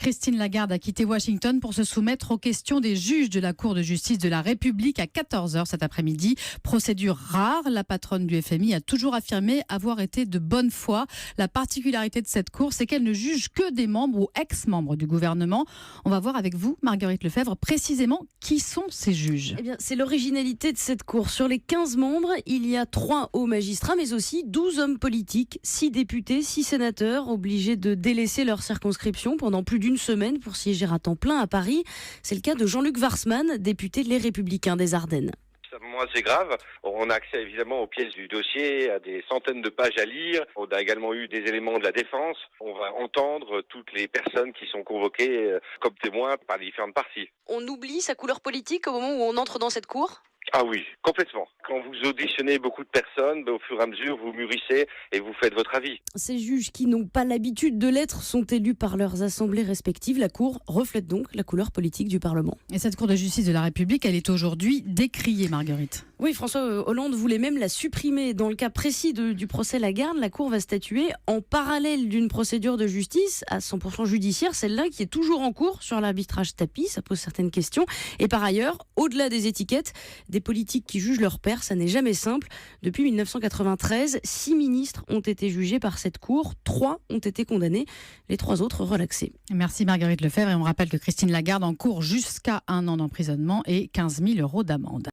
Christine Lagarde a quitté Washington pour se soumettre aux questions des juges de la Cour de justice de la République à 14h cet après-midi. Procédure rare, la patronne du FMI a toujours affirmé avoir été de bonne foi. La particularité de cette Cour, c'est qu'elle ne juge que des membres ou ex-membres du gouvernement. On va voir avec vous, Marguerite Lefebvre, précisément qui sont ces juges. Eh bien, c'est l'originalité de cette Cour. Sur les 15 membres, il y a 3 hauts magistrats, mais aussi 12 hommes politiques, 6 députés, 6 sénateurs, obligés de délaisser leur circonscription pendant plus d'une semaine pour siéger à temps plein à Paris. C'est le cas de Jean-Luc Warsmann, député Les Républicains des Ardennes. Moi, c'est grave. On a accès évidemment aux pièces du dossier, à des centaines de pages à lire. On a également eu des éléments de la défense. On va entendre toutes les personnes qui sont convoquées comme témoins par les différentes parties. On oublie sa couleur politique au moment où on entre dans cette cour ? Ah oui, complètement. Quand vous auditionnez beaucoup de personnes, au fur et à mesure, vous mûrissez et vous faites votre avis. Ces juges qui n'ont pas l'habitude de l'être sont élus par leurs assemblées respectives. La Cour reflète donc la couleur politique du Parlement. Et cette Cour de justice de la République, elle est aujourd'hui décriée, Marguerite. Oui, François Hollande voulait même la supprimer. Dans le cas précis du procès Lagarde, la Cour va statuer en parallèle d'une procédure de justice à 100% judiciaire, celle-là qui est toujours en cours sur l'arbitrage tapis. Ça pose certaines questions. Et par ailleurs, au-delà des étiquettes, des politiques qui jugent leur père, ça n'est jamais simple. Depuis 1993, 6 ministres ont été jugés par cette Cour, 3 ont été condamnés, les 3 autres relaxés. Merci Marguerite Lefebvre, et on rappelle que Christine Lagarde encourt jusqu'à 1 an d'emprisonnement et 15 000 € d'amende.